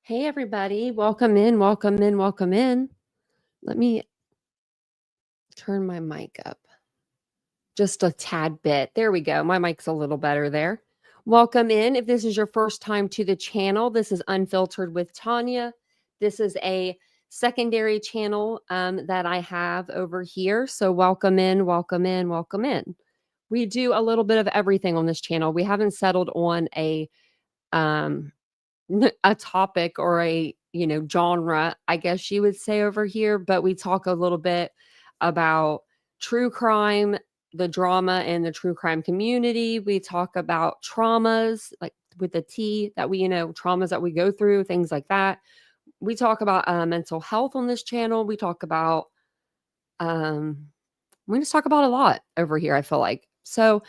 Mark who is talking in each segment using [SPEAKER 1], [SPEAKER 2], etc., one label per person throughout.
[SPEAKER 1] Hey, everybody. Welcome in, welcome in, welcome in. Let me turn my mic up just a tad bit. There we go. My mic's a little better there. Welcome in. If this is your first time to the channel, this is Unfiltered with Tanya. This is a secondary channel that I have over here. So welcome in, welcome in, welcome in. We do a little bit of everything on this channel. We haven't settled on a topic or a genre, I guess you would say, over here, but we talk a little bit about true crime, the drama in the true crime community. We talk about traumas, like with the T, that we traumas that we go through, things like that. We talk about mental health on this channel. We talk about we just talk about a lot over here, I feel like. So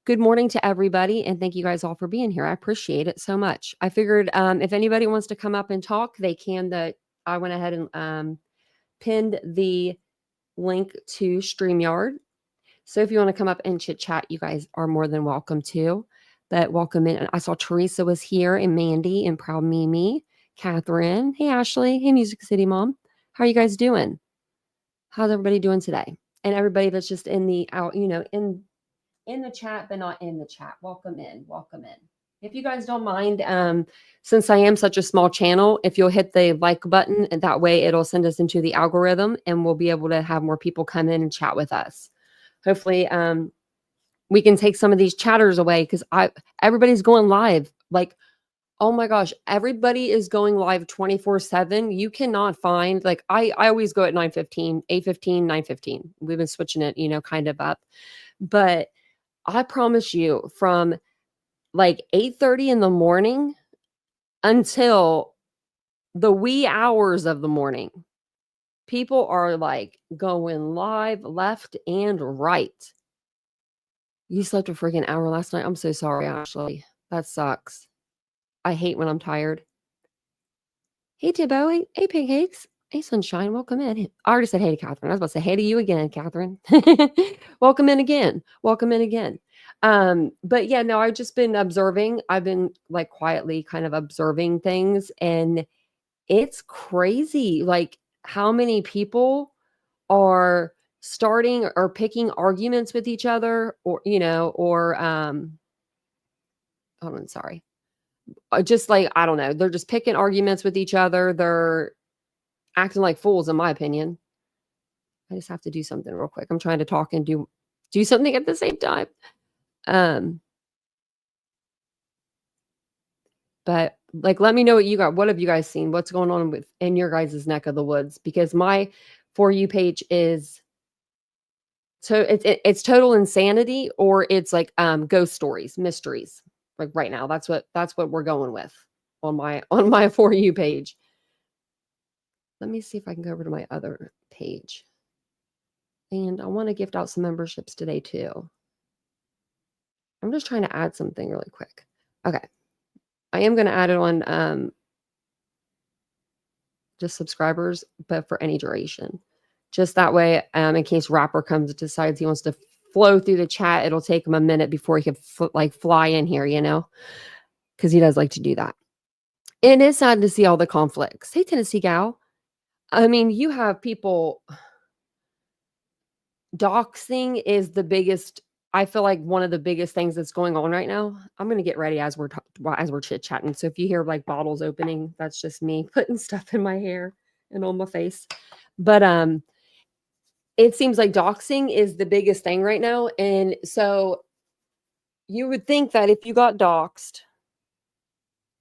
[SPEAKER 1] good morning to everybody, and thank you guys all for being here. I appreciate it so much. I figured if anybody wants to come up and talk, they can. I went ahead and pinned the link to StreamYard. So if you want to come up and chit chat, you guys are more than welcome to. But welcome in. I saw Teresa was here, and Mandy, and Proud Mimi, Catherine. Hey, Ashley. Hey, Music City Mom. How are you guys doing? How's everybody doing today? And everybody that's just in the in the chat, but not in the chat. Welcome in. Welcome in. If you guys don't mind, since I am such a small channel, if you'll hit the like button, and that way it'll send us into the algorithm and we'll be able to have more people come in and chat with us. Hopefully, we can take some of these chatters away because everybody's going live. Like, oh my gosh, everybody is going live 24/7. You cannot find, like, I always go at 9:15, 8:15, 9:15. We've been switching it, kind of up. But I promise you, from like 8:30 in the morning until the wee hours of the morning, people are like going live left and right. You slept a freaking hour last night. I'm so sorry, Ashley. That sucks. I hate when I'm tired. Hey, Tibbo. Hey, Pancakes. Hey, Sunshine. Welcome in. I already said hey to Catherine. I was about to say hey to you again, Catherine. Welcome in again. Welcome in again. But yeah, no, I've just been observing. I've been like quietly kind of observing things, and it's crazy like how many people are starting or picking arguments with each other, or hold on, sorry. Just like, I don't know, they're just picking arguments with each other. They're acting like fools, in my opinion. I just have to do something real quick. I'm trying to talk and do something at the same time. But like, let me know what you got. What have you guys seen? What's going on in your guys' neck of the woods? Because my For You page is, so it's total insanity, or it's like ghost stories, mysteries. Like right now, that's what we're going with on my For You page. Let me see if I can go over to my other page. And I want to gift out some memberships today too. I'm just trying to add something really quick. Okay. I am going to add it on just subscribers, but for any duration. Just that way, in case Rapper comes and decides he wants to flow through the chat, it'll take him a minute before he can fly in here, because he does like to do that. It is sad to see all the conflicts. Hey, Tennessee gal. I mean, you have people. Doxing is the biggest, I feel like, one of the biggest things that's going on right now. I'm going to get ready as we're chit-chatting. So if you hear like bottles opening, that's just me putting stuff in my hair and on my face. But it seems like doxing is the biggest thing right now. And so you would think that if you got doxed,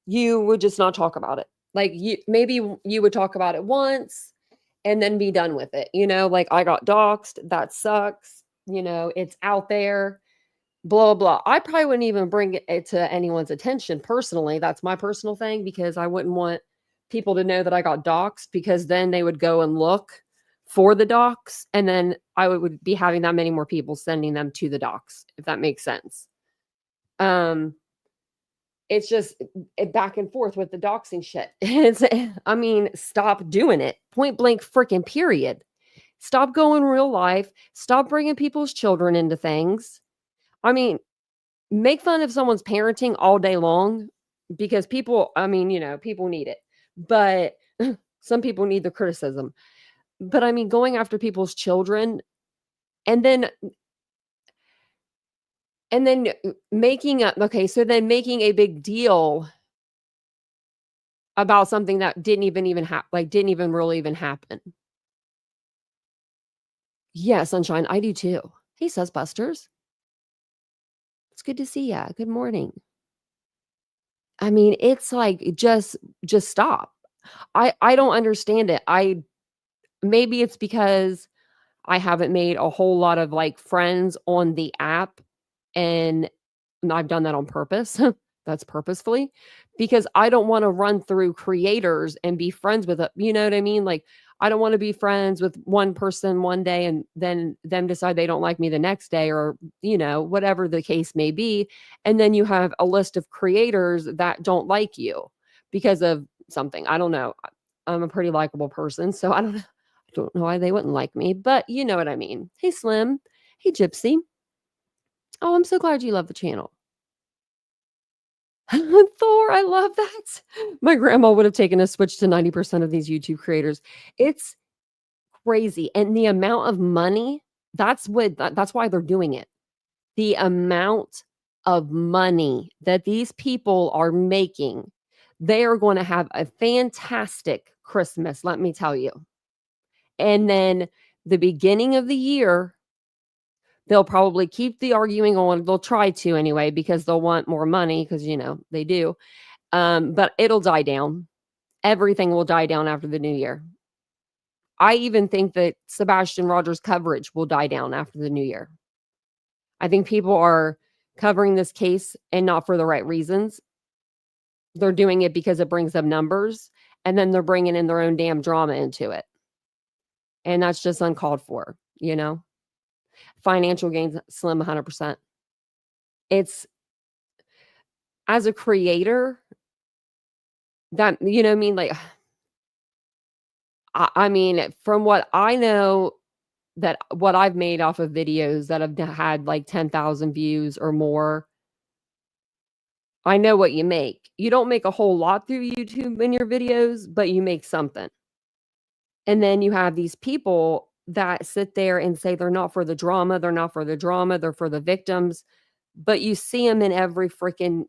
[SPEAKER 1] you would just not talk about it. Like, maybe you would talk about it once and then be done with it. Like, I got doxed. That sucks. It's out there, blah, blah. I probably wouldn't even bring it to anyone's attention personally. That's my personal thing, because I wouldn't want people to know that I got doxed, because then they would go and look for the dox, and then I would be having that many more people sending them to the dox, if that makes sense. It's just back and forth with the doxing shit. I mean, stop doing it. Point blank freaking period. Stop going real life. Stop bringing people's children into things. I mean, make fun of someone's parenting all day long, because people, people need it. But some people need the criticism. But I mean, going after people's children and then making a okay, so then making a big deal about something that didn't even really even happen. Yeah, sunshine, I do too. Hey, Busters. It's good to see ya. Good morning. I mean, it's like, just stop. I don't understand it. Maybe it's because I haven't made a whole lot of, like, friends on the app, and I've done that on purpose. That's purposefully, because I don't wanna run through creators and be friends with a you know what I mean? Like, I don't wanna be friends with one person one day and then them decide they don't like me the next day or, whatever the case may be, and then you have a list of creators that don't like you because of something. I don't know. I'm a pretty likable person, so I don't know why they wouldn't like me, but you know what I mean. Hey, Slim. Hey, Gypsy. Oh, I'm so glad you love the channel. Thor, I love that. My grandma would have taken a switch to 90% of these YouTube creators. It's crazy, and the amount of money, that's why they're doing it. The amount of money that these people are making, they are gonna have a fantastic Christmas, let me tell you. And then the beginning of the year, they'll probably keep the arguing on. They'll try to anyway because they'll want more money because, they do. But it'll die down. Everything will die down after the new year. I even think that Sebastian Rogers' coverage will die down after the new year. I think people are covering this case and not for the right reasons. They're doing it because it brings them numbers, and then they're bringing in their own damn drama into it. And that's just uncalled for, Financial gains slim 100%. It's as a creator that I mean, like, I mean, from what I know that what I've made off of videos that have had like 10,000 views or more, I know what you make. You don't make a whole lot through YouTube in your videos, but you make something. And then you have these people that sit there and say they're not for the drama, they're not for the drama, they're for the victims, but you see them in every freaking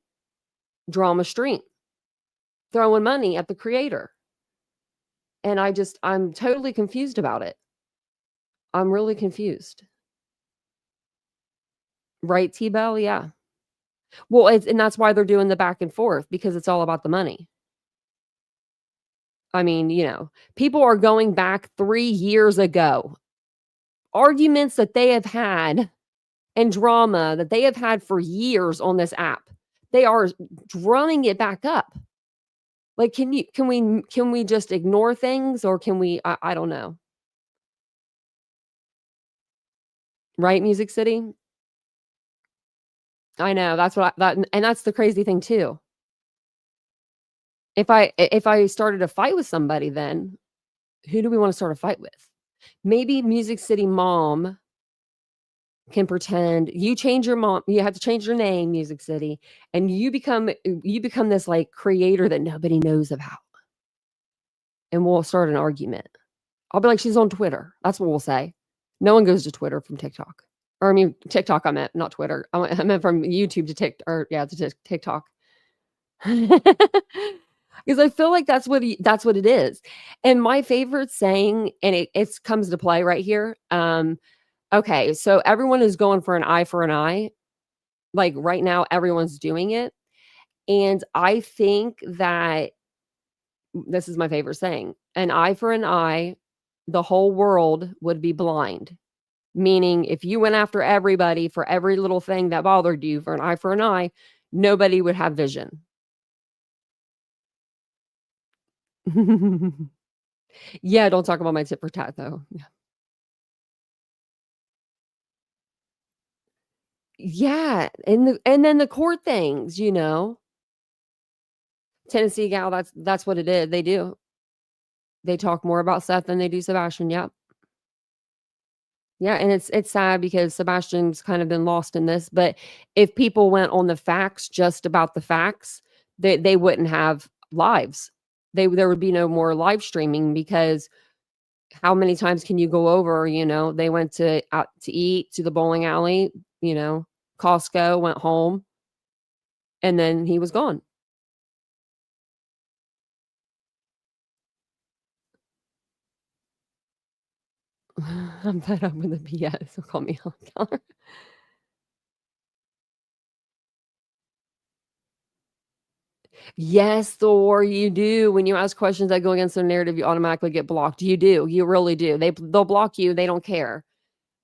[SPEAKER 1] drama stream throwing money at the creator. And I'm totally confused about it. I'm really confused. Right, T-Bell? Yeah. Well, and that's why they're doing the back and forth because it's all about the money. I mean, people are going back 3 years ago. Arguments that they have had and drama that they have had for years on this app. They are drumming it back up. Like, can we just ignore things or can we I don't know. Right, Music City? I know, that's what and that's the crazy thing too. If I started a fight with somebody then, who do we wanna start a fight with? Maybe Music City Mom can pretend you have to change your name, Music City, and you become this, like, creator that nobody knows about, and we'll start an argument. I'll be like, "She's on Twitter." That's what we'll say. No one goes to Twitter from TikTok. Or I mean, TikTok I meant, not Twitter. I meant from YouTube to TikTok. Because I feel like that's what it is. And my favorite saying, and it comes to play right here. Okay, so everyone is going for an eye for an eye. Like right now, everyone's doing it. And I think that this is my favorite saying: an eye for an eye, the whole world would be blind. Meaning, if you went after everybody for every little thing that bothered you for an eye, nobody would have vision. Yeah, don't talk about my tit for tat though. Yeah, and then the court things. Tennessee gal, that's what it is. They do. They talk more about Seth than they do Sebastian. Yep. Yeah, and it's sad because Sebastian's kind of been lost in this, but if people went on the facts, just about the facts, they wouldn't have lives. There would be no more live streaming because how many times can you go over, they went to out to eat to the bowling alley, you know, Costco, went home, and then he was gone. I'm fed up with the BS, so call me out. Yes, Thor, you do. When you ask questions that go against their narrative, you automatically get blocked. You do. You really do. They'll block you. They don't care.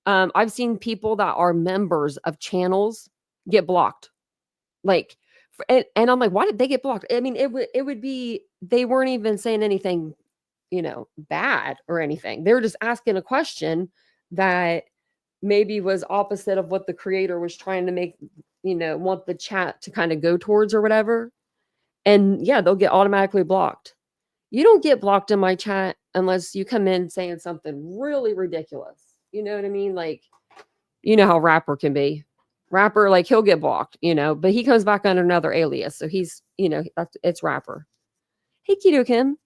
[SPEAKER 1] I've seen people that are members of channels get blocked. Like, and I'm like, why did they get blocked? I mean, it would be they weren't even saying anything, bad or anything. They were just asking a question that maybe was opposite of what the creator was trying to make, want the chat to kind of go towards or whatever. And yeah, they'll get automatically blocked. You don't get blocked in my chat unless you come in saying something really ridiculous. You know what I mean? Like, you know how Rapper can be. Rapper, like he'll get blocked, but he comes back under another alias. So he's, it's Rapper. Hey, Keto Kim.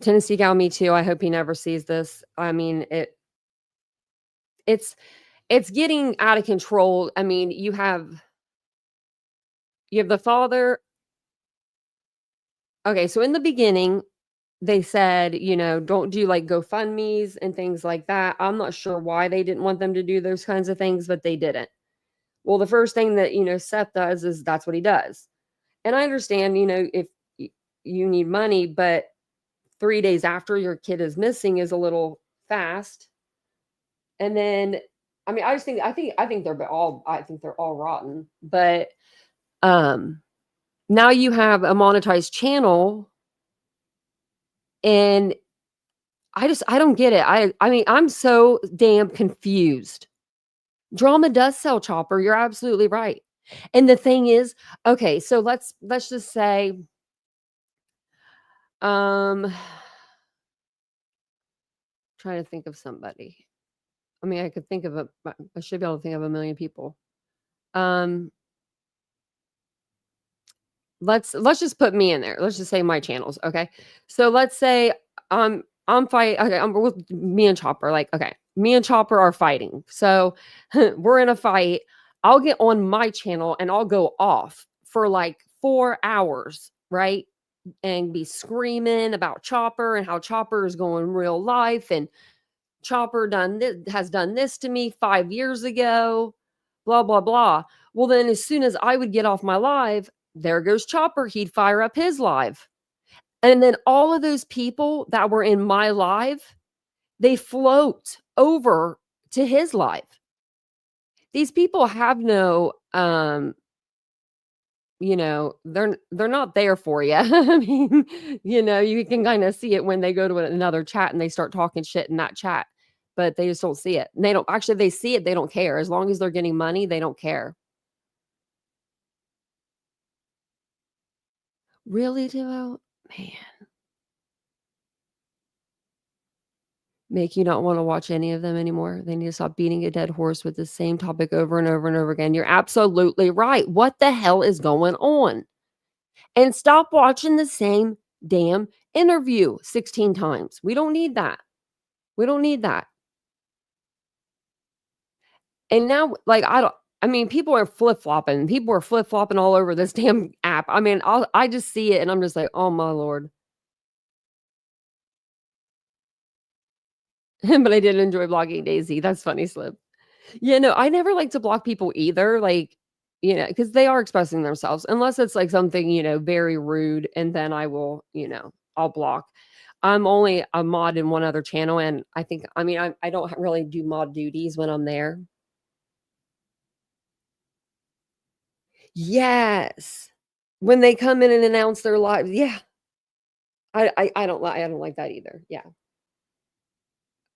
[SPEAKER 1] Tennessee gal, me too. I hope he never sees this. I mean, it's it's getting out of control. I mean, you have the father. Okay, so in the beginning, they said, don't do like GoFundMe's and things like that. I'm not sure why they didn't want them to do those kinds of things, but they didn't. Well, the first thing that, Seth does is that's what he does. And I understand, if you need money, but 3 days after your kid is missing is a little fast. And then, I mean, I think they're all rotten, but um now you have a monetized channel, and I don't get it. I mean, I'm so damn confused. Drama does sell, Chopper. You're absolutely right. And the thing is, okay, so let's just say um trying to think of somebody. I mean, I should be able to think of a million people. Um let's just put me in there. Let's just say my channels, okay? So let's say I'm fight okay, I'm with me and Chopper. Like, okay, me and Chopper are fighting. So we're in a fight. I'll get on my channel and I'll go off for like 4 hours, right? And be screaming about Chopper and how Chopper is going real life and Chopper has done this to me 5 years ago, blah blah blah. Well, then as soon as I would get off my live, there goes Chopper. He'd fire up his live. And then all of those people that were in my live, they float over to his live. These people have no they're not there for you. I mean, you can kind of see it when they go to another chat and they start talking shit in that chat, but they just don't see it. And they don't actually, they see it, they don't care. As long as they're getting money, they don't care. Really, Duo? Man, make you not want to watch any of them anymore. They need to stop beating a dead horse with the same topic over and over and over again. You're absolutely right. What the hell is going on? And stop watching the same damn interview 16 times. We don't need that. We don't need that. And now, like, I mean, people are flip-flopping. People are flip-flopping all over this damn app. I mean, I just see it and I'm just like, "Oh my lord." But I did enjoy blocking Daisy. That's funny, Slip. Yeah, no, I never like to block people either, like, because they are expressing themselves, unless it's like something, very rude, and then I will, I'll block. I'm only a mod in one other channel, and I mean, I don't really do mod duties when I'm there. Yes. When they come in and announce their lives, yeah. I don't like that either. Yeah.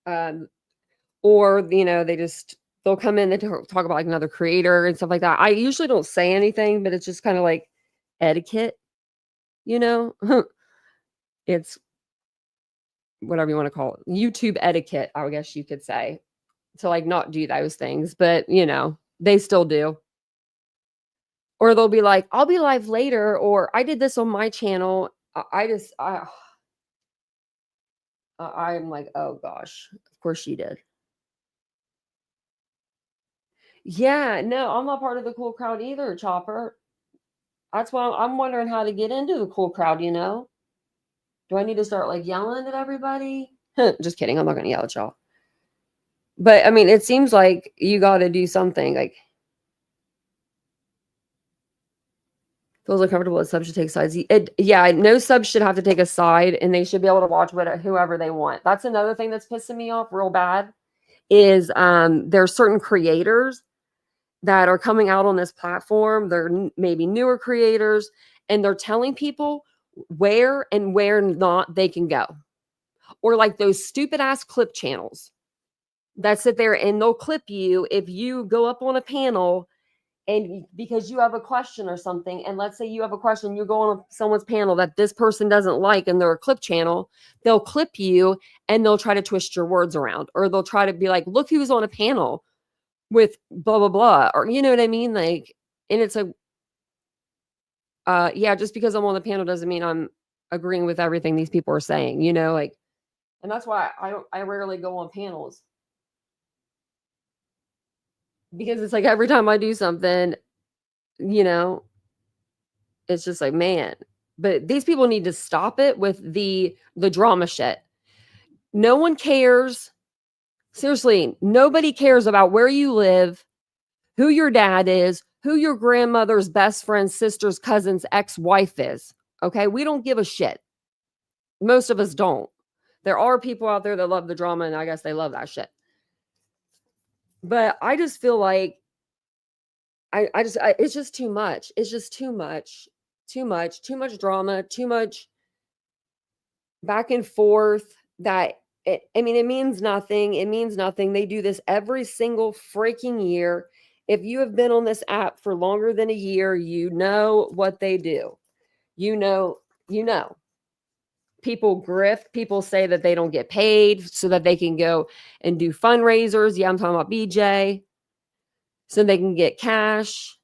[SPEAKER 1] Um, or, they'll come in, and talk about like another creator and stuff like that. I usually don't say anything, but it's just kind of like etiquette, you know? It's whatever you want to call it. YouTube etiquette, I guess you could say, to like not do those things, but they still do. Or they'll be like, "I'll be live later," or "I did this on my channel." I'm like, "Oh gosh, of course she did." Yeah, no, I'm not part of the cool crowd either, Chopper. That's why I'm wondering how to get into the cool crowd, you know? Do I need to start like yelling at everybody? Just kidding. I'm not going to yell at y'all. But I mean, it seems like you got to do something. Like, feels uncomfortable that subs should take sides. Yeah, no sub should have to take a side, and they should be able to watch whoever they want. That's another thing that's pissing me off real bad. Is there's certain creators that are coming out on this platform. They're maybe newer creators, and they're telling people where and where not they can go. Or like those stupid ass clip channels that sit there and they'll clip you if you go up on a panel and because you have a question or something, and let's say you have a question, you go on someone's panel that this person doesn't like and they're a clip channel, they'll clip you and they'll try to twist your words around, or they'll try to be like, look who's on a panel with blah blah blah, or you know what I mean, like, and it's a yeah, just because I'm on the panel doesn't mean I'm agreeing with everything these people are saying, you know, like, and that's why I rarely go on panels, because it's like every time I do something, you know, it's just like, man, but these people need to stop it with the drama shit. No one cares. Seriously, nobody cares about where you live, who your dad is, who your grandmother's best friend's sister's cousin's ex-wife is. Okay? We don't give a shit. Most of us don't. There are people out there that love the drama, and I guess they love that shit. But I just feel like it's just too much. It's just too much. Too much drama, too much back and forth that I mean, it means nothing. It means nothing. They do this every single freaking year. If you have been on this app for longer than a year, you know what they do. You know. People grift. People say that they don't get paid so that they can go and do fundraisers. Yeah, I'm talking about BJ. So they can get cash.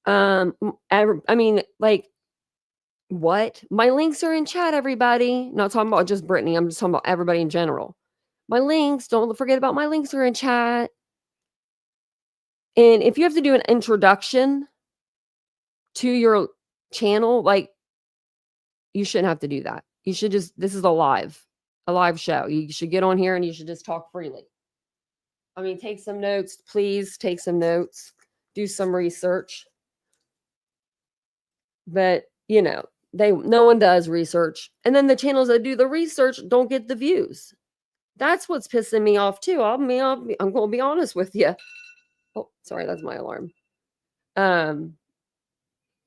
[SPEAKER 1] I mean, like, what? My links are in chat, everybody. Not talking about just Brittany. I'm just talking about everybody in general. My links, don't forget about my links are in chat. And if you have to do an introduction to your channel, like, you shouldn't have to do that. You should just, this is a live show. You should get on here and you should just talk freely. I mean, take some notes, please take some notes, do some research. But, you know, no one does research. And then the channels that do the research don't get the views. That's what's pissing me off too. I'm gonna be honest with you. Oh, sorry, that's my alarm.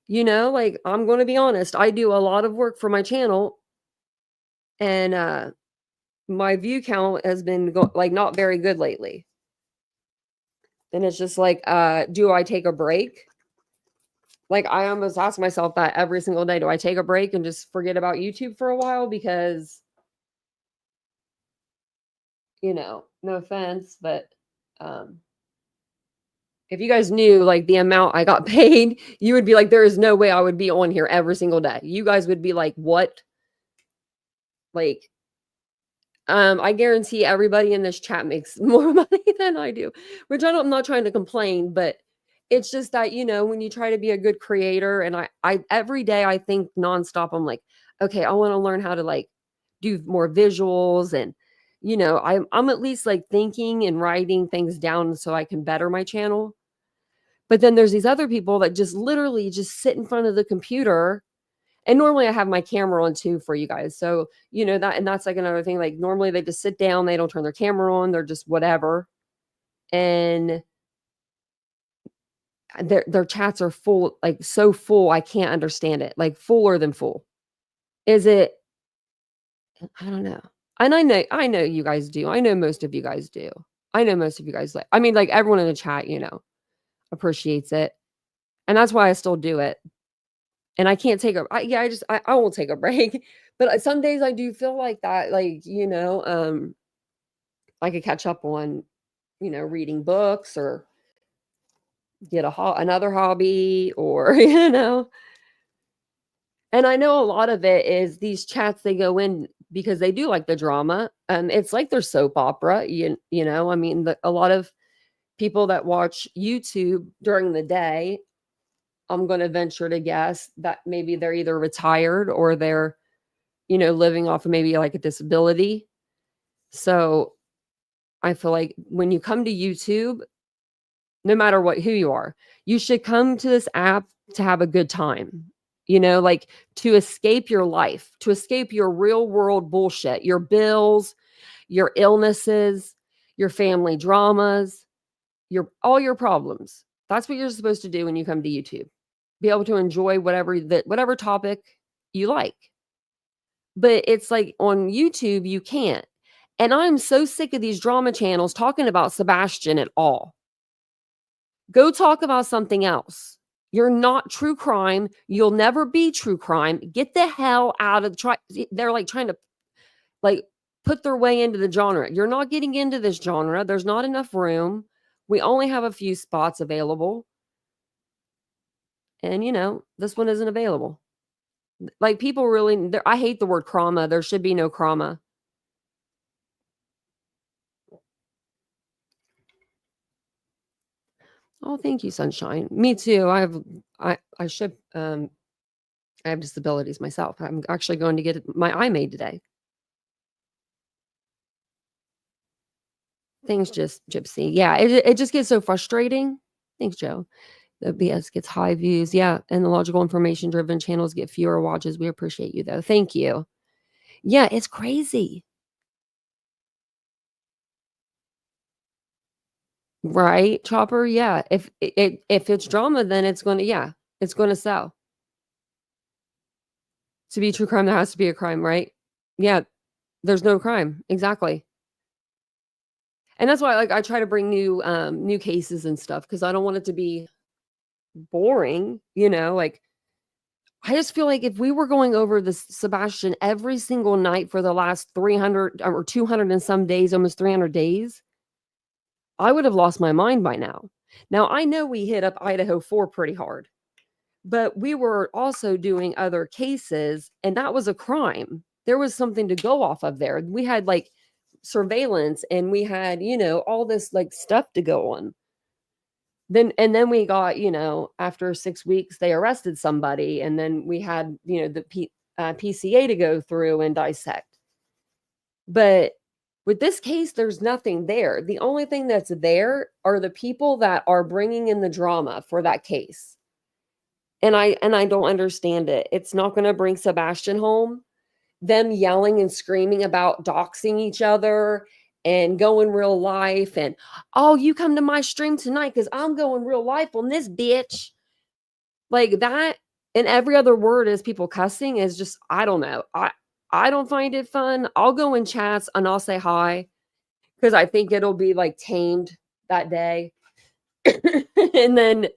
[SPEAKER 1] You know, like, I'm gonna be honest. I do a lot of work for my channel, and my view count has been like not very good lately. And it's just like, do I take a break? Like, I almost ask myself that every single day. Do I take a break and just forget about YouTube for a while? Because, you know, no offense, but if you guys knew like the amount I got paid, you would be like, there is no way I would be on here every single day. You guys would be like, what? Like, I guarantee everybody in this chat makes more money than I do, which I'm not trying to complain, but it's just that, you know, when you try to be a good creator, and I every day I think nonstop, I'm like, okay, I want to learn how to like do more visuals, and you know, I'm at least like thinking and writing things down so I can better my channel. But then there's these other people that just literally just sit in front of the computer. And normally I have my camera on too for you guys. So, you know, that's like another thing. Like, normally they just sit down, they don't turn their camera on, they're just whatever. And their chats are full, like so full, I can't understand it. Like, fuller than full. Is it? I don't know. And I know you guys do. I know most of you guys do. I know most of you guys, like, I mean, like, everyone in the chat, you know, appreciates it. And that's why I still do it. And I can't take I won't take a break. But some days I do feel like that, like, you know, I could catch up on, you know, reading books or get another hobby or, you know? And I know a lot of it is these chats they go in because they do like the drama. It's like their soap opera, you know? I mean, a lot of people that watch YouTube during the day, I'm gonna venture to guess that maybe they're either retired or they're, living off of maybe like a disability. So I feel like when you come to YouTube, no matter who you are, you should come to this app to have a good time. Like to escape your life, to escape your real world bullshit, your bills, your illnesses, your family dramas, your all your problems. That's what you're supposed to do when you come to YouTube. Be able to enjoy whatever topic you like. But it's like on YouTube you can't. And I'm so sick of these drama channels talking about Sebastian at all. Go talk about something else. You're not true crime. You'll never be true crime. Get the hell out of they're like trying to like put their way into the genre. You're not getting into this genre. There's not enough room. We only have a few spots available. And this one isn't available. Like people really I hate the word trauma. There should be no trauma. Oh, thank you, sunshine. Me too. I should I have disabilities myself. I'm actually going to get my eye made today. Things just gypsy. Yeah, it just gets so frustrating. Thanks, Joe. The BS gets high views. Yeah, and the logical information driven channels get fewer watches. We appreciate you though. Thank you. Yeah, it's crazy. Right, Chopper? Yeah. If it's drama, then it's gonna sell. To be true crime, there has to be a crime, right? Yeah, there's no crime. Exactly. And that's why I try to bring new cases and stuff because I don't want it to be boring, like I just feel like if we were going over this Sebastian every single night for the last 300 or 200 and some days, almost 300 days, I would have lost my mind by now. Now, I know we hit up Idaho 4 pretty hard, but we were also doing other cases, and that was a crime. There was something to go off of there. We had like surveillance and we had, all this like stuff to go on. Then we got, after 6 weeks, they arrested somebody, and then we had, the PCA to go through and dissect. But with this case, there's nothing there. The only thing that's there are the people that are bringing in the drama for that case. And I don't understand it. It's not going to bring Sebastian home. Them yelling and screaming about doxing each other and going real life and, oh, you come to my stream tonight because I'm going real life on this bitch. Like that, and every other word is people cussing is just, I don't know. I don't find it fun. I'll go in chats and I'll say hi because I think it'll be like tamed that day. And then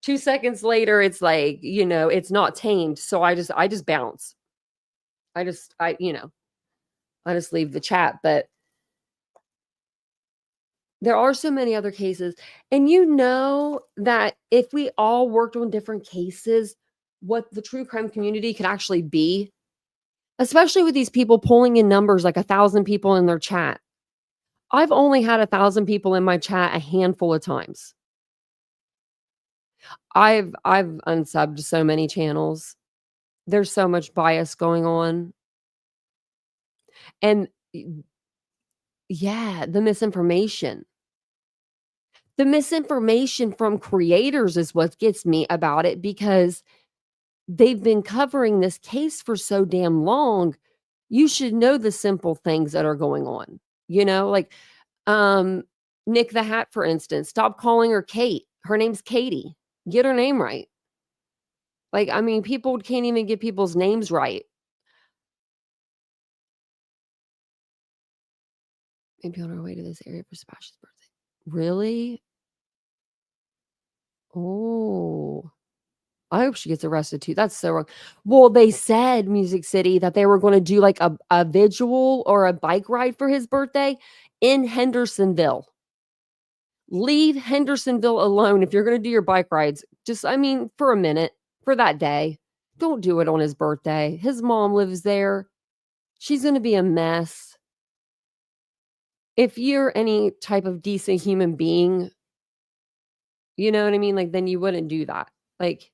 [SPEAKER 1] 2 seconds later, it's like, it's not tamed. So I just bounce. I just leave the chat. But there are so many other cases. And that if we all worked on different cases, what the true crime community could actually be, especially with these people pulling in numbers like 1,000 people in their chat. I've only had 1,000 people in my chat a handful of times. I've unsubbed so many channels. There's so much bias going on. And yeah, the misinformation. The misinformation from creators is what gets me about it because they've been covering this case for so damn long. You should know the simple things that are going on. Like Nick the Hat, for instance. Stop calling her Kate. Her name's Katie. Get her name right. Like, I mean, people can't even get people's names right. Maybe on our way to this area for Sebastian's birthday. Really? Oh, I hope she gets arrested too. That's so wrong. Well, they said Music City that they were going to do like a vigil or a bike ride for his birthday in Hendersonville. Leave Hendersonville alone if you're gonna do your bike rides. Just I mean, for a minute, for that day. Don't do it on his birthday. His mom lives there. She's gonna be a mess. If you're any type of decent human being, you know what I mean? Like, then you wouldn't do that. Like,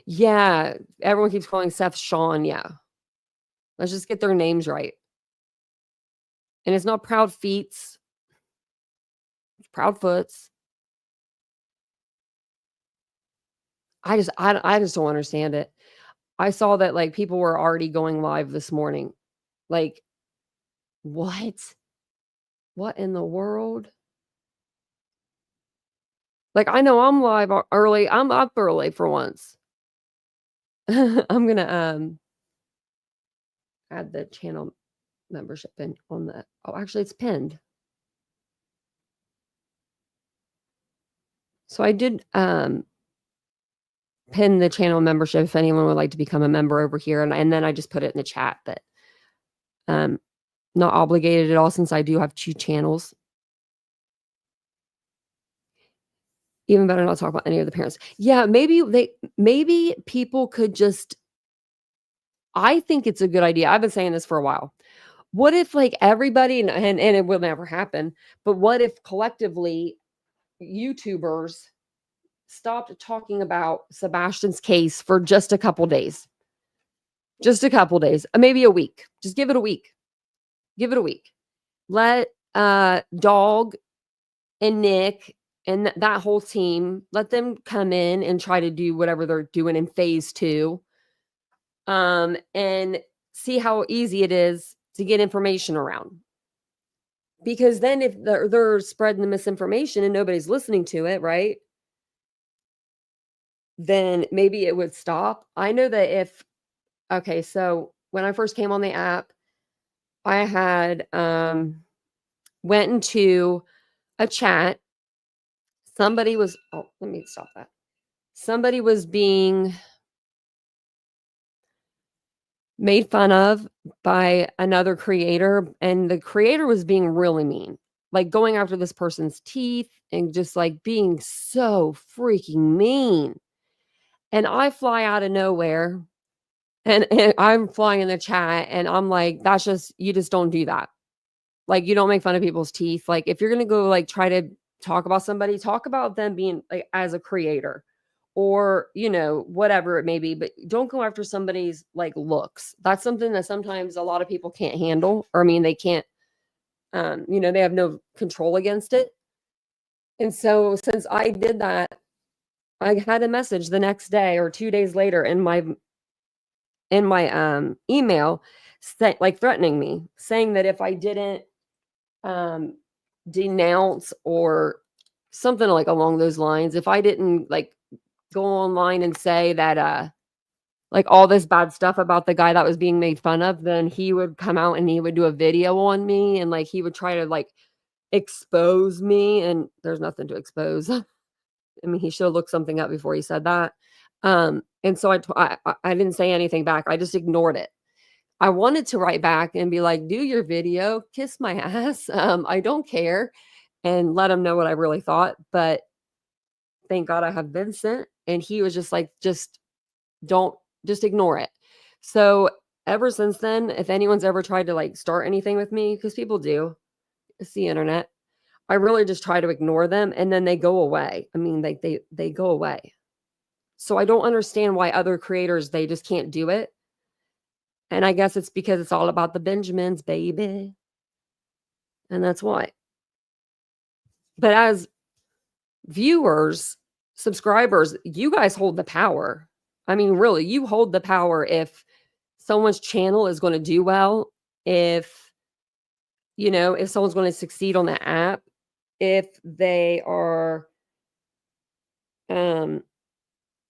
[SPEAKER 1] yeah, everyone keeps calling Seth Sean, yeah. Let's just get their names right. And it's not Proud Feets, it's Proud Foots. I just don't understand it. I saw that, like, people were already going live this morning. Like, what? What in the world? Like, I know I'm live early. I'm up early for once. I'm gonna, add the channel membership in on the oh, actually, it's pinned. So I did, pin the channel membership if anyone would like to become a member over here, and then I just put it in the chat that, um, not obligated at all since I do have 2 channels. Even better not talk about any of the parents. Yeah, maybe people could just I think it's a good idea. I've been saying this for a while. What if, like, everybody and it will never happen, but what if collectively YouTubers stopped talking about Sebastian's case for just a couple days? Just a couple days, maybe a week. Just give it a week. Give it a week. Let, Dog and Nick and that whole team, let them come in and try to do whatever they're doing in phase 2, and see how easy it is to get information around. Because then if they're spreading the misinformation and nobody's listening to it, right? Then maybe it would stop. I know that if okay, so when I first came on the app, I had, went into a chat. Somebody was oh, let me stop that. Somebody was being made fun of by another creator, and the creator was being really mean, like going after this person's teeth and just like being so freaking mean. And I fly out of nowhere and I'm flying in the chat and I'm like, that's just, you just don't do that. Like, you don't make fun of people's teeth. Like, if you're going to go like try to talk about somebody, talk about them being like as a creator or, whatever it may be, but don't go after somebody's like looks. That's something that sometimes a lot of people can't handle, or I mean, they can't, they have no control against it. And so since I did that, I had a message the next day or 2 days later in my email like threatening me, saying that if I didn't um denounce or something like along those lines, if I didn't like go online and say that like all this bad stuff about the guy that was being made fun of, then he would come out and he would do a video on me and like he would try to like expose me, and there's nothing to expose. I mean, he should have looked something up before he said that. And so I didn't say anything back. I just ignored it. I wanted to write back and be like, "Do your video, kiss my ass. I don't care," and let him know what I really thought. But thank God I have Vincent, and he was just like, don't, just ignore it." So ever since then, if anyone's ever tried to like start anything with me, because people do, it's the internet. I really just try to ignore them, and then they go away. I mean, they go away. So I don't understand why other creators they just can't do it. And I guess it's because it's all about the Benjamins, baby. And that's why. But as viewers, subscribers, you guys hold the power. I mean, really, you hold the power if someone's channel is going to do well, if, if someone's going to succeed on the app, if they are um,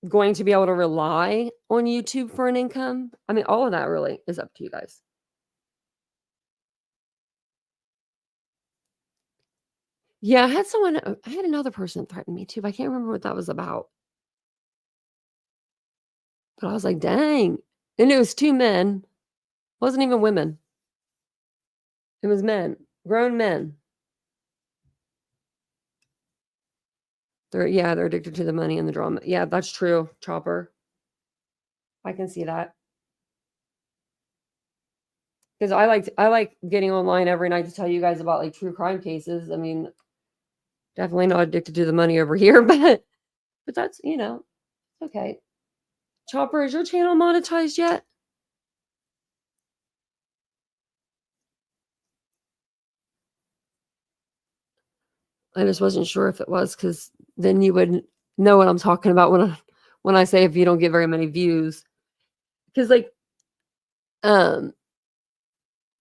[SPEAKER 1] going to be able to rely on YouTube for an income. I mean, all of that really is up to you guys. Yeah, I had another person threaten me too, but I can't remember what that was about. But I was like, dang. And it was 2 men. Wasn't even women. It was men. Grown men. They're addicted to the money and the drama. Yeah, that's true, Chopper. I can see that. Because I like getting online every night to tell you guys about like true crime cases. I mean, definitely not addicted to the money over here, but that's okay. Chopper, is your channel monetized yet? I just wasn't sure if it was, because then you would know what I'm talking about when I say if you don't get very many views. Because like um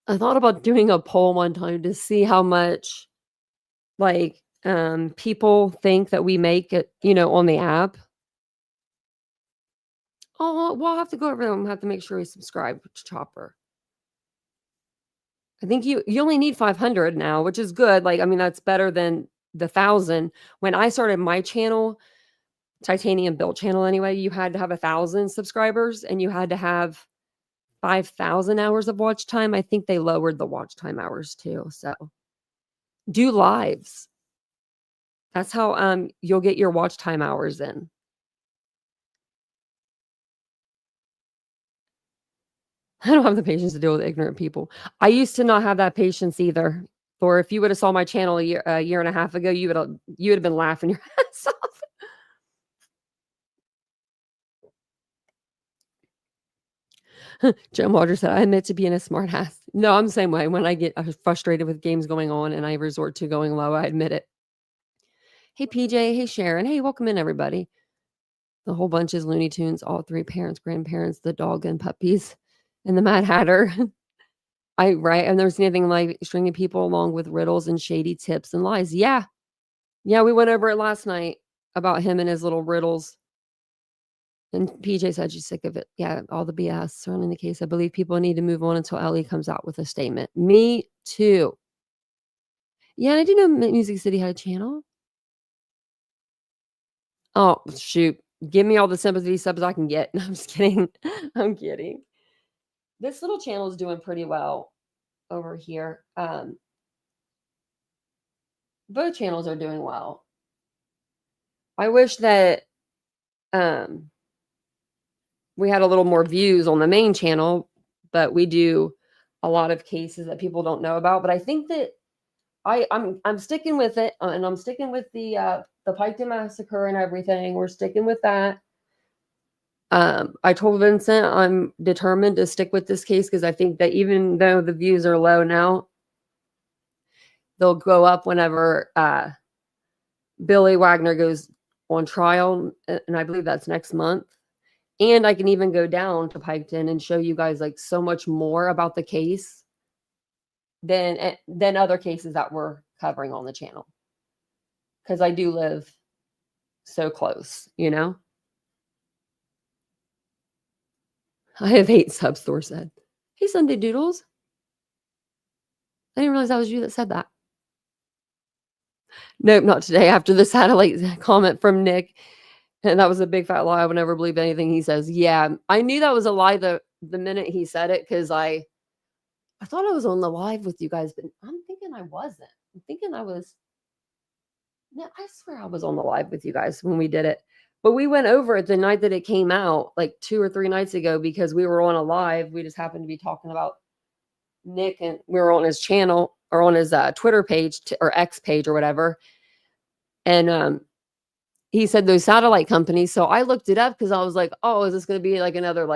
[SPEAKER 1] I thought about doing a poll one time to see how much like people think that we make it, on the app. Oh, we'll have to go over them. Have to make sure we subscribe to Chopper. I think you only need 500 now, which is good. Like, I mean, that's better than the 1,000. When I started my channel, Titanium Built channel anyway, you had to have 1,000 subscribers and you had to have 5,000 hours of watch time. I think they lowered the watch time hours too. So do lives. That's how you'll get your watch time hours in. I don't have the patience to deal with ignorant people. I used to not have that patience either. Or if you would have saw my channel a year and a half ago, you would have been laughing your ass off. Jim Waters said, I admit to being a smart ass. No, I'm the same way. When I get frustrated with games going on and I resort to going low, I admit it. Hey, PJ. Hey, Sharon. Hey, welcome in, everybody. The whole bunch is Looney Tunes, all three parents, grandparents, the dog and puppies, and the Mad Hatter. Right. I've never seen anything like stringing people along with riddles and shady tips and lies. Yeah. Yeah. We went over it last night about him and his little riddles. And PJ said she's sick of it. Yeah, all the BS surrounding the case. I believe people need to move on until Ellie comes out with a statement. Me too. Yeah, I didn't know Music City had a channel. Oh, shoot. Give me all the sympathy subs I can get. No, I'm just kidding. I'm kidding. This little channel is doing pretty well over here. Both channels are doing well. I wish that um, we had a little more views on the main channel, but we do a lot of cases that people don't know about. But I think that I'm sticking with it, and I'm sticking with the Piketon massacre and everything. We're sticking with that. I told Vincent I'm determined to stick with this case because I think that even though the views are low now, they'll go up whenever Billy Wagner goes on trial, and I believe that's next month. And I can even go down to Piketon and show you guys like so much more about the case than other cases that we're covering on the channel. Because I do live so close. I have 8 subs, Thor said. Hey, Sunday Doodles. I didn't realize that was you that said that. Nope, not today. After the satellite comment from Nick, and that was a big fat lie. I would never believe anything he says. Yeah, I knew that was a lie the minute he said it because I thought I was on the live with you guys, but I'm thinking I wasn't. I'm thinking I was. No, I swear I was on the live with you guys when we did it. But we went over it the night that it came out, like 2 or 3 nights ago, because we were on a live. We just happened to be talking about Nick, and we were on his channel or on his Twitter page or X page or whatever. And he said those satellite companies. So I looked it up because I was like, oh, is this going to be like another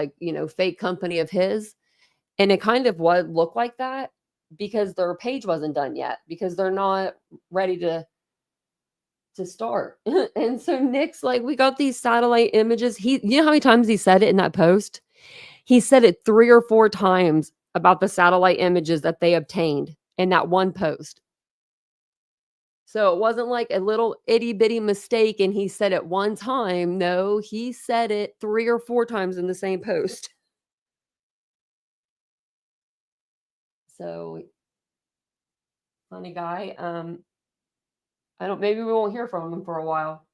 [SPEAKER 1] fake company of his? And it kind of would look like that because their page wasn't done yet because they're not ready to start. And so Nick's like, we got these satellite images. You know how many times he said it in that post? He said it 3 or 4 times about the satellite images that they obtained in that one post. So it wasn't like a little itty bitty mistake and he said it one time. No, he said it 3 or 4 times in the same post. So funny guy. Maybe we won't hear from him for a while.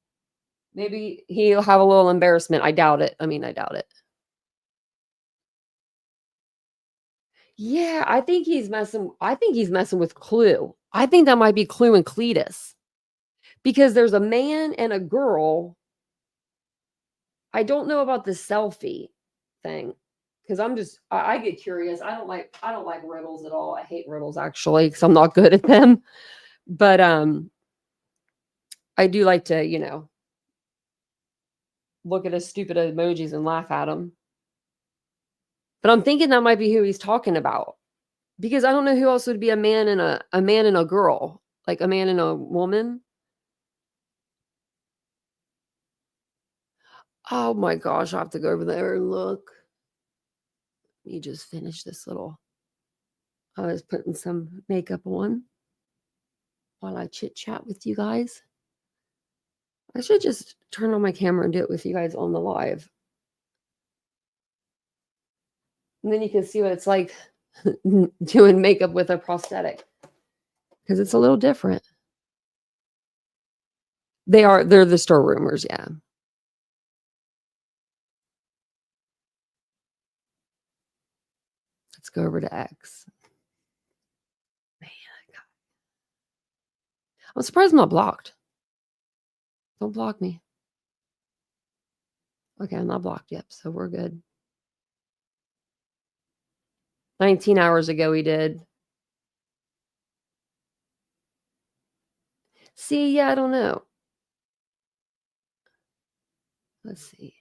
[SPEAKER 1] Maybe he'll have a little embarrassment. I doubt it. I doubt it. Yeah, I think he's messing with Clue. I think that might be Clue and Cletus, because there's a man and a girl. I don't know about the selfie thing, because I get curious. I don't like riddles at all. I hate riddles actually because I'm not good at them. But I do like to, look at his stupid emojis and laugh at them. But I'm thinking that might be who he's talking about, because I don't know who else would be a man and a girl, like a man and a woman. Oh my gosh, I have to go over there and look. Let me just finish this little. I was putting some makeup on while I chit chat with you guys. I should just turn on my camera and do it with you guys on the live. And then you can see what it's like doing makeup with a prosthetic, because it's a little different. They're the store rumors, yeah. Let's go over to X. Man, I'm surprised I'm not blocked. Don't block me. Okay, I'm not blocked yet, so we're good. 19 hours ago we did. See, yeah, I don't know. Let's see.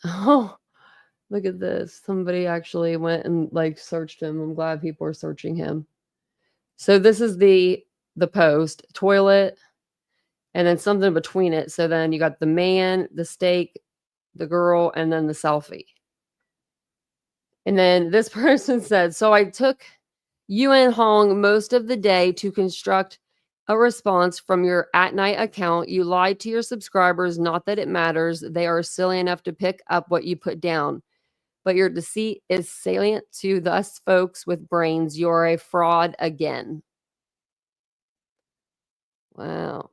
[SPEAKER 1] Oh, look at this. Somebody actually went and like searched him. I'm glad people are searching him. So this is the post, toilet, and then something between it. So then you got the man, the steak, the girl, and then the selfie. And then this person said, so I took you and Hong most of the day to construct a response from your at night account. You lied to your subscribers, not that it matters. They are silly enough to pick up what you put down. But your deceit is salient to us folks with brains. You're a fraud again. Wow.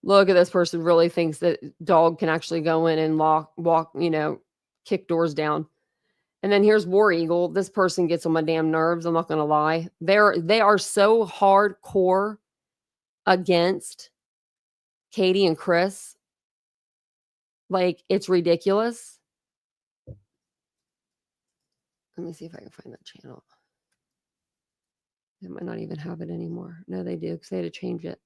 [SPEAKER 1] Look at this person really thinks that dog can actually go in and walk, kick doors down. And then here's War Eagle. This person gets on my damn nerves. I'm not gonna lie. They are so hardcore against Katie and Chris. Like, it's ridiculous. Let me see if I can find that channel. They might not even have it anymore. No, they do, because they had to change it.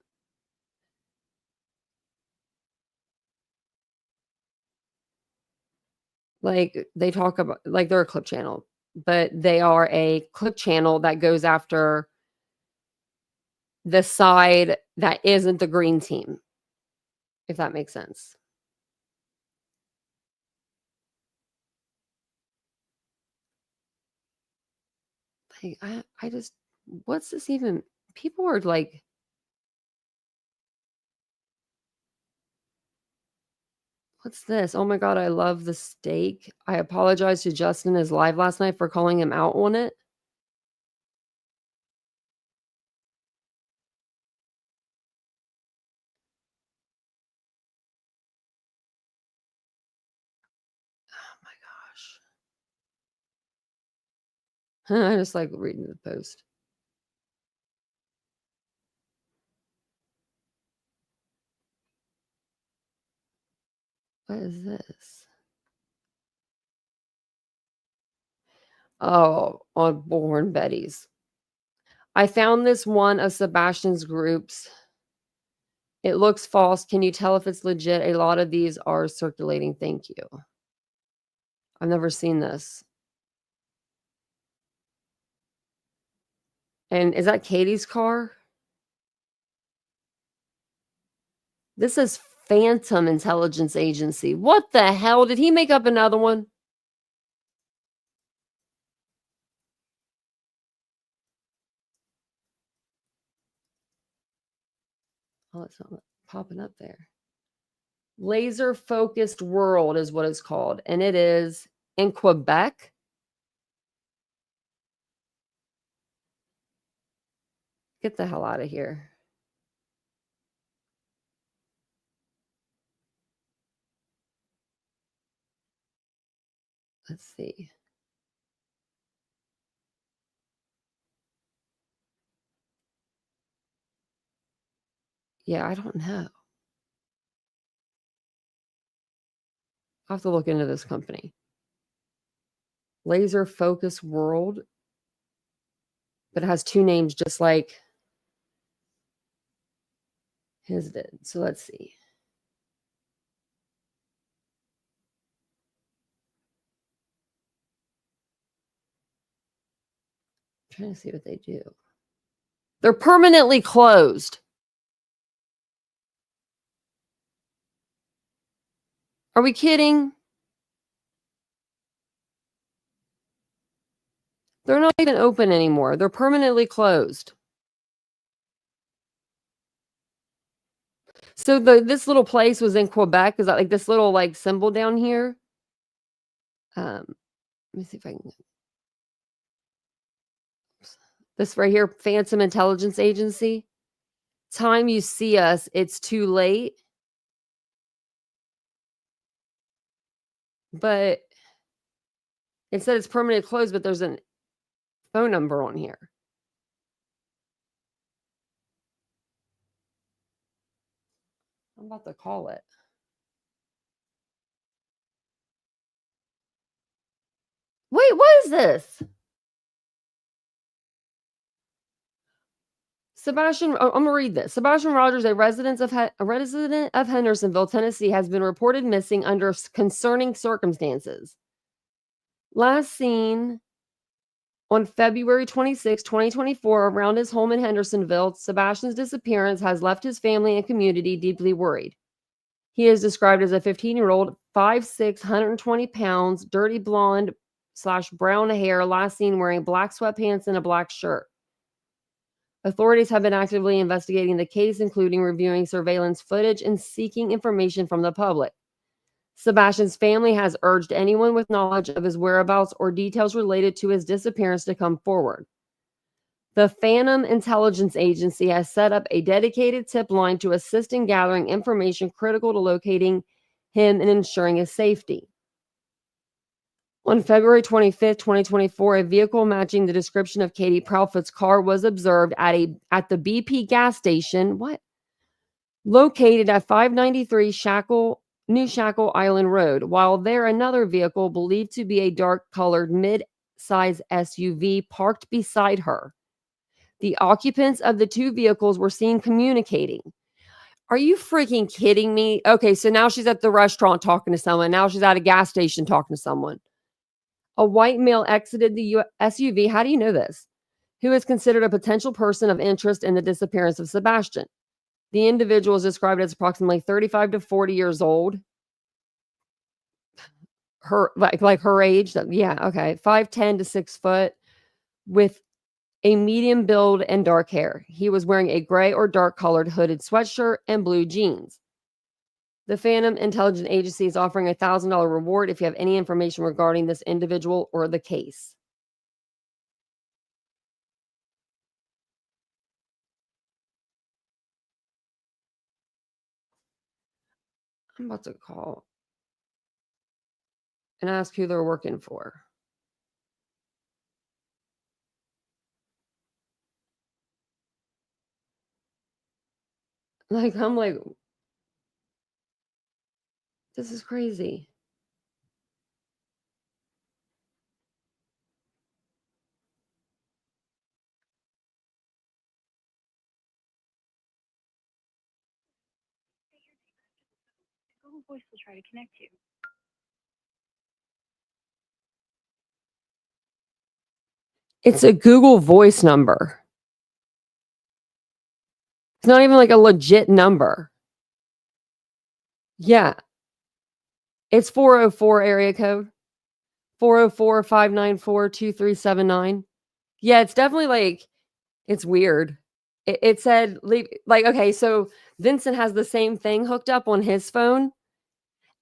[SPEAKER 1] Like, they talk about, like, they're a clip channel, but they are a clip channel that goes after the side that isn't the green team, if that makes sense. Like, I just, what's this even? People are like, what's this? Oh my God, I love the steak. I apologize to Justin his live last night for calling him out on it. Oh my gosh. I just like reading the post. What is this? Oh, on Born Betty's. I found this one of Sebastian's groups. It looks false. Can you tell if it's legit? A lot of these are circulating. Thank you. I've never seen this. And is that Katie's car? This is Phantom Intelligence Agency. What the hell? Did he make up another one? Oh, it's not popping up there. Laser Focused World is what it's called. And it is in Quebec. Get the hell out of here. Let's see. Yeah, I don't know. I'll have to look into this company. Laser Focus World, but it has two names just like his did. So let's see. I'm trying to see what they do. They're permanently closed. Are we kidding? They're not even open anymore. They're permanently closed. So this little place was in Quebec. Is that like this little like symbol down here? Let me see if I can. This right here, Phantom Intelligence Agency. Time you see us, it's too late. But it said it's permanently closed, but there's a phone number on here. I'm about to call it. Wait, what is this? Sebastian, I'm gonna read this. Sebastian Rogers, a resident of Hendersonville, Tennessee, has been reported missing under concerning circumstances. Last seen on February 26, 2024, around his home in Hendersonville, Sebastian's disappearance has left his family and community deeply worried. He is described as a 15-year-old, 5'6", 120 pounds, dirty blonde / brown hair, last seen wearing black sweatpants and a black shirt. Authorities have been actively investigating the case, including reviewing surveillance footage and seeking information from the public. Sebastian's family has urged anyone with knowledge of his whereabouts or details related to his disappearance to come forward. The Phantom Intelligence Agency has set up a dedicated tip line to assist in gathering information critical to locating him and ensuring his safety. On February 25th, 2024, a vehicle matching the description of Katie Proudfoot's car was observed at the BP gas station, located at 593 New Shackle Island Road. While there, another vehicle believed to be a dark-colored mid-size SUV parked beside her. The occupants of the two vehicles were seen communicating. Are you freaking kidding me? Okay, so now she's at the restaurant talking to someone. Now she's at a gas station talking to someone. A white male exited the SUV. How do you know this? Who is considered a potential person of interest in the disappearance of Sebastian. The individual is described as approximately 35 to 40 years old. Her her age. Yeah, okay. 5'10" to 6 foot with a medium build and dark hair. He was wearing a gray or dark colored hooded sweatshirt and blue jeans. The Phantom Intelligence Agency is offering a $1,000 reward if you have any information regarding this individual or the case. I'm about to call and ask who they're working for. I'm like, this is crazy.
[SPEAKER 2] Google Voice will try to connect you.
[SPEAKER 1] It's a Google Voice number. It's not even like a legit number. Yeah. It's 404 area code. 404-594-2379. Yeah, it's definitely like, it's weird. It said, okay, so Vincent has the same thing hooked up on his phone.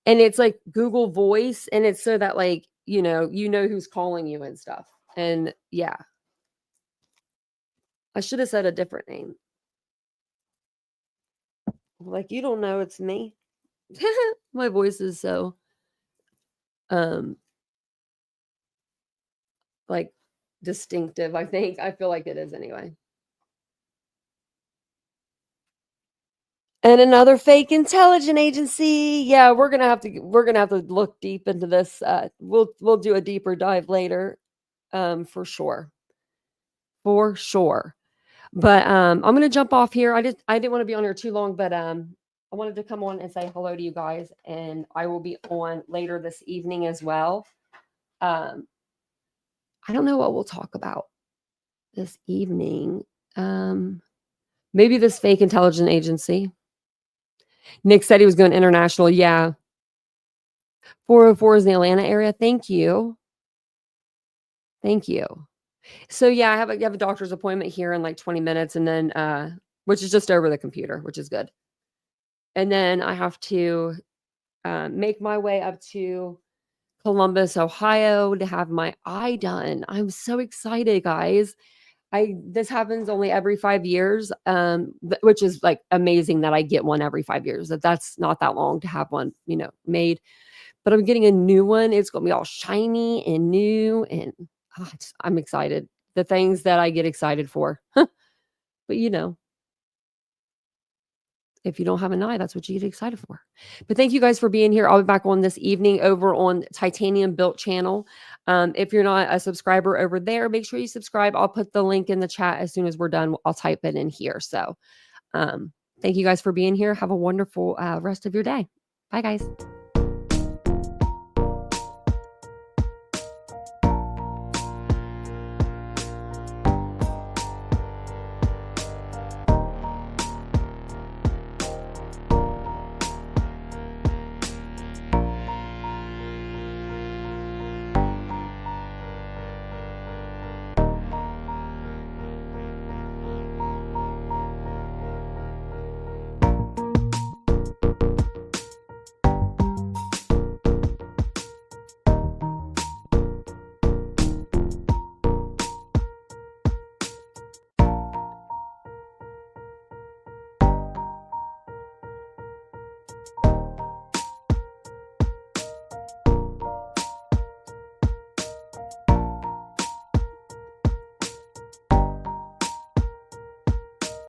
[SPEAKER 1] And it's like Google Voice. And it's so that you know who's calling you and stuff. And yeah. I should have said a different name. Like, you don't know it's me. My voice is so, um, like, distinctive, I think. I feel like it is anyway. And another fake intelligence agency. Yeah, we're gonna have to look deep into this. We'll do a deeper dive later, for sure. For sure. But, I'm gonna jump off here. I didn't wanna be on here too long, but, I wanted to come on and say hello to you guys, and I will be on later this evening as well. Um, I don't know what we'll talk about this evening. Um, Maybe this fake intelligence agency. Nick said he was going international. Yeah. 404 is in the Atlanta area. Thank you. Thank you. So yeah, I have a doctor's appointment here in like 20 minutes and then which is just over the computer, which is good. And then I have to make my way up to Columbus, Ohio to have my eye done. I'm so excited, guys. I This happens only every 5 years, which is like amazing that I get one every 5 years. That's not that long to have one, made. But I'm getting a new one. It's gonna be all shiny and new, and I'm excited. The things that I get excited for. But if you don't have an eye, that's what you get excited for. But thank you guys for being here. I'll be back on this evening over on Titanium Built channel. If you're not a subscriber over there, make sure you subscribe. I'll put the link in the chat as soon as we're done. I'll type it in here. So thank you guys for being here. Have a wonderful rest of your day. Bye, guys.